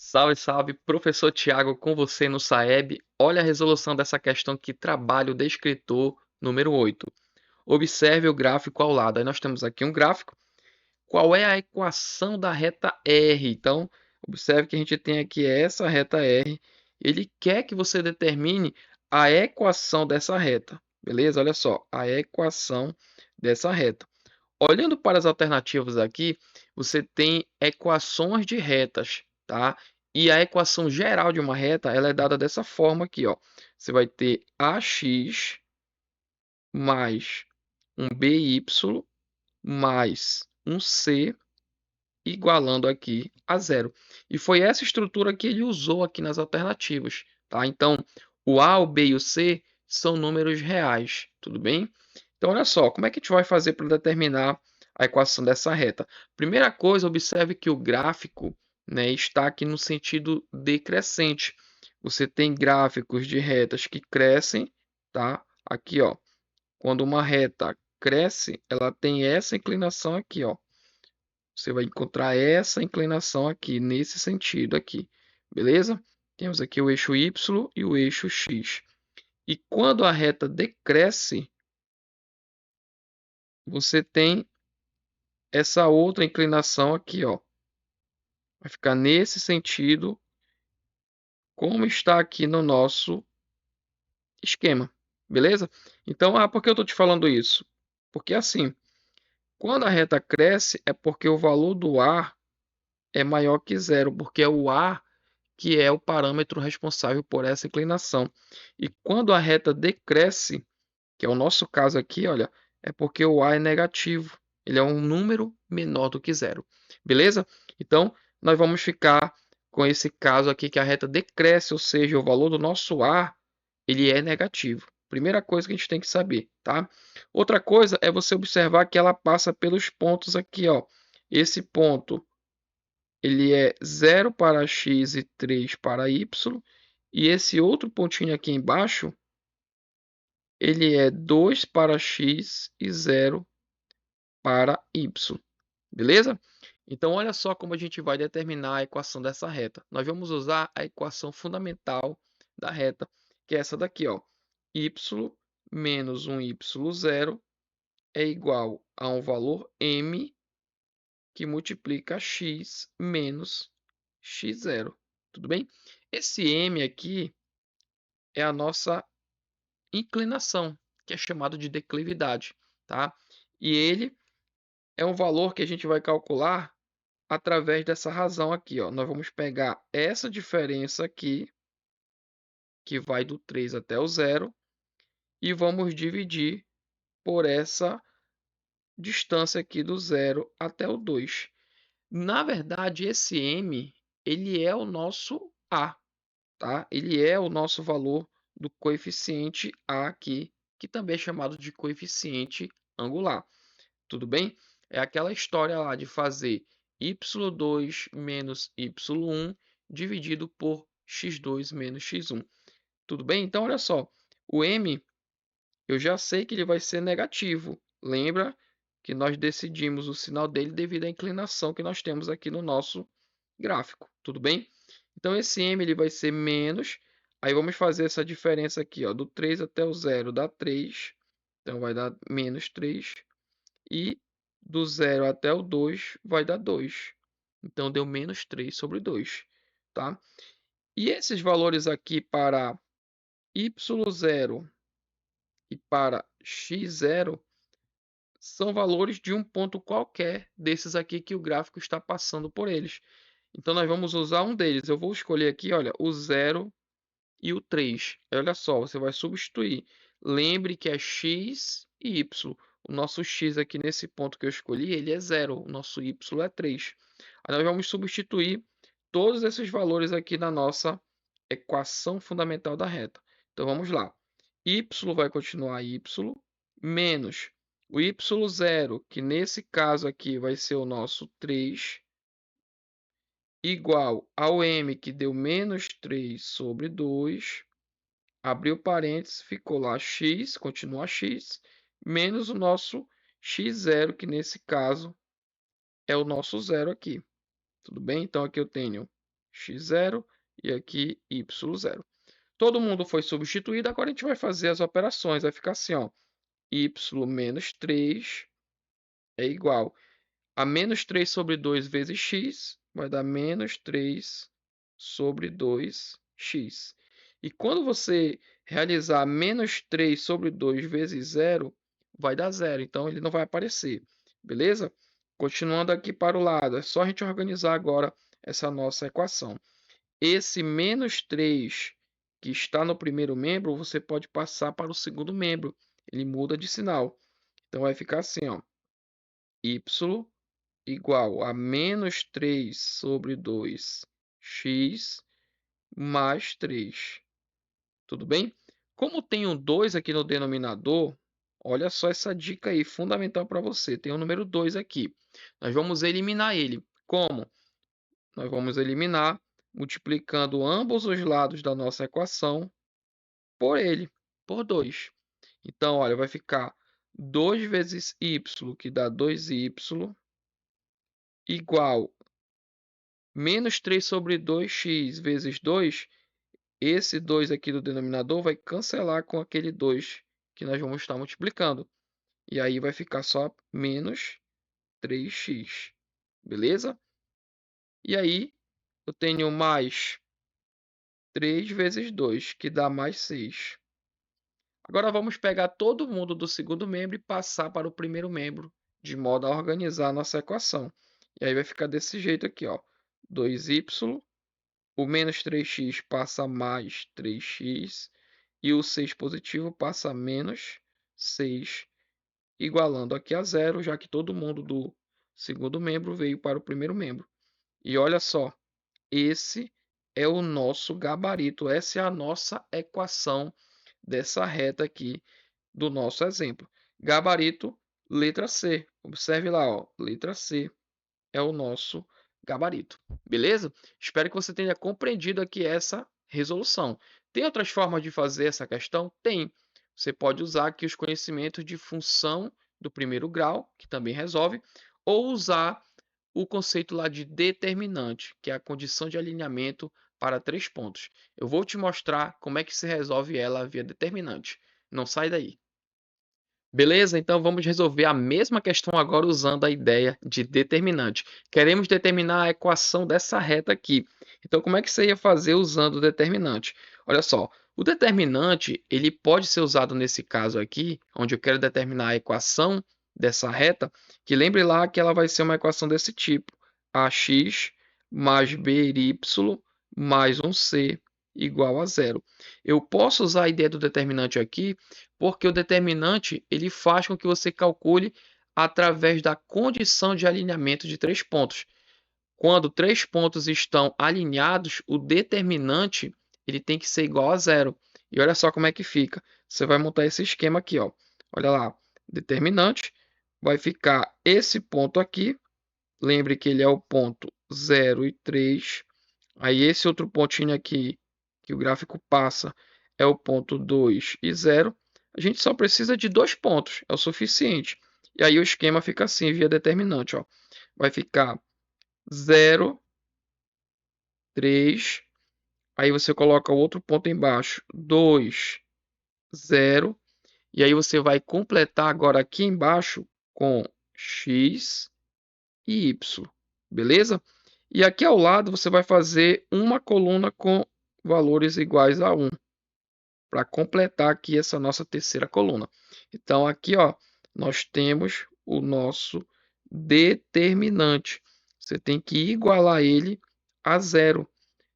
Salve, salve, professor Tiago com você no SAEB. Olha a resolução dessa questão que trabalho descritor número 8. Observe o gráfico ao lado. Aí nós temos aqui um gráfico. Qual é a equação da reta R? Então, observe que a gente tem aqui essa reta R. Ele quer que você determine a equação dessa reta. Beleza? Olha só, a equação dessa reta. Olhando para as alternativas aqui, você tem equações de retas, tá? E a equação geral de uma reta, ela é dada dessa forma aqui, ó. Você vai ter ax mais um by mais um c igualando aqui a zero. E foi essa estrutura que ele usou aqui nas alternativas, tá? Então, o a, o b e o c são números reais, tudo bem? Então, olha só, como é que a gente vai fazer para determinar a equação dessa reta? Primeira coisa, observe que o gráfico, né, está aqui no sentido decrescente. Você tem gráficos de retas que crescem, tá? Aqui, ó, quando uma reta cresce, ela tem essa inclinação aqui, ó. Você vai encontrar essa inclinação aqui, nesse sentido aqui, beleza? Temos aqui o eixo Y e o eixo X. E quando a reta decresce, você tem essa outra inclinação aqui, ó. Vai ficar nesse sentido, como está aqui no nosso esquema, beleza? Então, por que eu estou te falando isso? Porque assim, quando a reta cresce, é porque o valor do A é maior que zero, porque é o A que é o parâmetro responsável por essa inclinação. E quando a reta decresce, que é o nosso caso aqui, olha, é porque o A é negativo. Ele é um número menor do que zero. Beleza? Então, nós vamos ficar com esse caso aqui que a reta decresce, ou seja, o valor do nosso A, ele é negativo. Primeira coisa que a gente tem que saber, tá? Outra coisa é você observar que ela passa pelos pontos aqui, ó. Esse ponto, ele é 0 para x e 3 para y. E esse outro pontinho aqui embaixo, ele é 2 para x e 0 para y. Beleza? Então, olha só como a gente vai determinar a equação dessa reta. Nós vamos usar a equação fundamental da reta, que é essa daqui, ó. Y menos um y0 é igual a um valor m que multiplica x menos x0. Tudo bem? Esse m aqui é a nossa inclinação, que é chamado de declividade, tá? E ele é um valor que a gente vai calcular através dessa razão aqui, ó. Nós vamos pegar essa diferença aqui, que vai do 3 até o zero, e vamos dividir por essa distância aqui do zero até o 2. Na verdade, esse m, ele é o nosso A, tá? Ele é o nosso valor do coeficiente A aqui, que também é chamado de coeficiente angular. Tudo bem? É aquela história lá de fazer y2 menos y1 dividido por x2 menos x1. Tudo bem? Então, olha só. O m, eu já sei que ele vai ser negativo. Lembra que nós decidimos o sinal dele devido à inclinação que nós temos aqui no nosso gráfico. Tudo bem? Então, esse m ele vai ser menos. Aí, vamos fazer essa diferença aqui, ó, do 3 até o zero dá 3. Então, vai dar menos 3. E do zero até o 2 vai dar 2. Então, deu menos 3 sobre 2. Tá? E esses valores aqui para y0 e para x0 são valores de um ponto qualquer desses aqui que o gráfico está passando por eles. Então, nós vamos usar um deles. Eu vou escolher aqui, olha, o 0 e o 3. Olha só, você vai substituir. Lembre que é x e y. O nosso x aqui nesse ponto que eu escolhi, ele é 0. O nosso y é 3. Aí nós vamos substituir todos esses valores aqui na nossa equação fundamental da reta. Então vamos lá. Y vai continuar y menos o y0, que nesse caso aqui vai ser o nosso 3, igual ao m, que deu menos 3 sobre 2, abriu parênteses, ficou lá x, continua x, menos o nosso x0, que nesse caso é o nosso zero aqui. Tudo bem? Então aqui eu tenho x0 e aqui y0. Todo mundo foi substituído, agora a gente vai fazer as operações. Vai ficar assim, ó, y menos 3 é igual a menos 3 sobre 2 vezes x, vai dar menos 3 sobre 2x. E quando você realizar menos 3 sobre 2 vezes 0, vai dar 0. Então, ele não vai aparecer. Beleza? Continuando aqui para o lado, é só a gente organizar agora essa nossa equação. Esse menos 3 que está no primeiro membro, você pode passar para o segundo membro. Ele muda de sinal. Então, vai ficar assim, ó, y igual a menos 3 sobre 2x mais 3. Tudo bem? Como tem um 2 aqui no denominador, olha só essa dica aí, fundamental para você. Tem o número 2 aqui. Nós vamos eliminar ele. Como? Nós vamos eliminar multiplicando ambos os lados da nossa equação por ele, por 2. Então, olha, vai ficar 2 vezes y, que dá 2y, igual menos 3 sobre 2x vezes 2, esse 2 aqui do denominador vai cancelar com aquele 2 que nós vamos estar multiplicando. E aí vai ficar só menos 3x. Beleza? E aí eu tenho mais 3 vezes 2, que dá mais 6. Agora vamos pegar todo mundo do segundo membro e passar para o primeiro membro, de modo a organizar a nossa equação. E aí vai ficar desse jeito aqui, ó. 2y, o menos 3x passa a mais 3x, e o 6 positivo passa a menos 6, igualando aqui a zero, já que todo mundo do segundo membro veio para o primeiro membro. E olha só, esse é o nosso gabarito, essa é a nossa equação dessa reta aqui do nosso exemplo. Gabarito, letra C. Observe lá, ó, letra C é o nosso gabarito. Beleza? Espero que você tenha compreendido aqui essa resolução. Tem outras formas de fazer essa questão? Tem. Você pode usar aqui os conhecimentos de função do primeiro grau, que também resolve, ou usar o conceito lá de determinante, que é a condição de alinhamento para 3 pontos. Eu vou te mostrar como é que se resolve ela via determinante. Não sai daí. Beleza? Então vamos resolver a mesma questão agora usando a ideia de determinante. Queremos determinar a equação dessa reta aqui. Então como é que você ia fazer usando o determinante? Olha só, o determinante ele pode ser usado nesse caso aqui, onde eu quero determinar a equação dessa reta, que lembre lá que ela vai ser uma equação desse tipo: ax mais by mais um c igual a zero. Eu posso usar a ideia do determinante aqui porque o determinante ele faz com que você calcule através da condição de alinhamento de 3 pontos. Quando 3 pontos estão alinhados, o determinante ele tem que ser igual a zero. E olha só como é que fica. Você vai montar esse esquema aqui, ó. Olha lá, determinante vai ficar esse ponto aqui. Lembre que ele é o ponto 0 e 3. Aí esse outro pontinho aqui que o gráfico passa é o ponto 2 e 0. A gente só precisa de 2 pontos, é o suficiente. E aí o esquema fica assim, via determinante, ó. Vai ficar 0, 3. Aí você coloca o outro ponto embaixo, 2, 0. E aí você vai completar agora aqui embaixo com x e y. Beleza? E aqui ao lado você vai fazer uma coluna com valores iguais a 1, para completar aqui essa nossa terceira coluna. Então aqui, ó, nós temos o nosso determinante. Você tem que igualar ele a zero,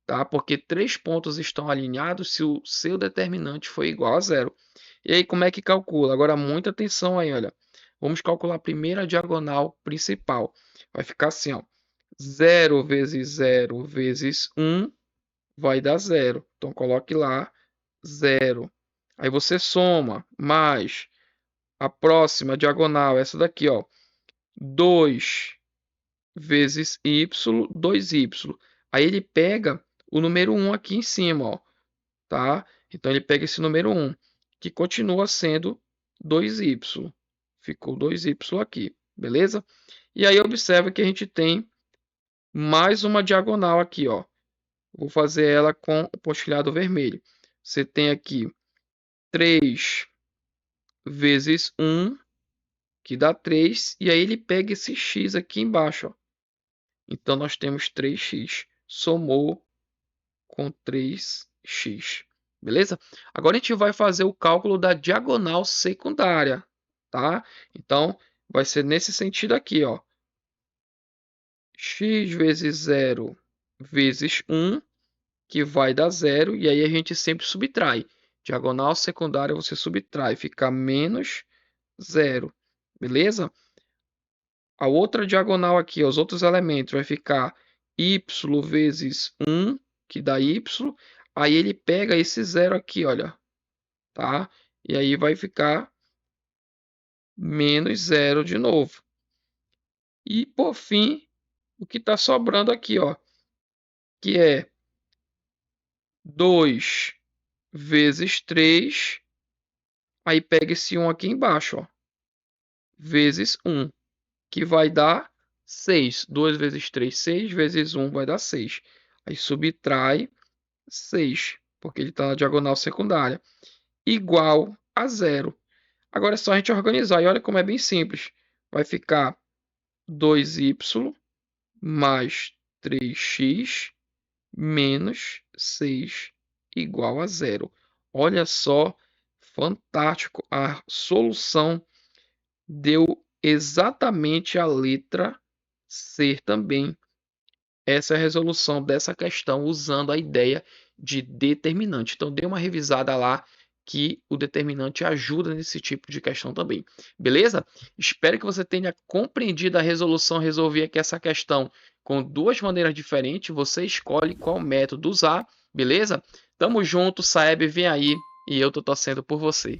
tá? Porque 3 pontos estão alinhados se o seu determinante for igual a zero. E aí como é que calcula? Agora muita atenção aí, olha. Vamos calcular a primeira diagonal principal. Vai ficar assim, ó. 0 vezes 0 vezes 1 vai dar 0. Então coloque lá 0. Aí você soma mais a próxima diagonal, essa daqui, ó. 2 vezes y, 2y. Aí ele pega o número 1 aqui em cima, ó, tá? Então ele pega esse número 1, que continua sendo 2y. Ficou 2y aqui, beleza? E aí observa que a gente tem mais uma diagonal aqui, ó. Vou fazer ela com o pontilhado vermelho. Você tem aqui 3 vezes 1, que dá 3, e aí ele pega esse x aqui embaixo, ó. Então, nós temos 3x. Somou com 3x. Beleza? Agora a gente vai fazer o cálculo da diagonal secundária, tá? Então, vai ser nesse sentido aqui, ó. X vezes 0 vezes 1, que vai dar 0, e aí a gente sempre subtrai. Diagonal secundária você subtrai, fica menos 0. Beleza? A outra diagonal aqui, os outros elementos, vai ficar y vezes 1, que dá y. Aí ele pega esse 0 aqui, olha, tá? E aí vai ficar menos 0 de novo. E, por fim, o que está sobrando aqui, ó, que é 2 vezes 3. Aí pega esse 1 aqui embaixo, ó, vezes 1, que vai dar 6. 2 vezes 3, 6, vezes 1 vai dar 6. Aí subtrai 6, porque ele está na diagonal secundária, igual a 0. Agora é só a gente organizar, e olha como é bem simples. Vai ficar 2y mais 3x menos 6 igual a 0. Olha só, fantástico. A solução deu exatamente a letra C também. Essa é a resolução dessa questão usando a ideia de determinante. Então, dê uma revisada lá que o determinante ajuda nesse tipo de questão também. Beleza? Espero que você tenha compreendido a resolução, resolver aqui essa questão com duas maneiras diferentes. Você escolhe qual método usar, beleza? Tamo junto, Saeb, vem aí e eu tô torcendo por você.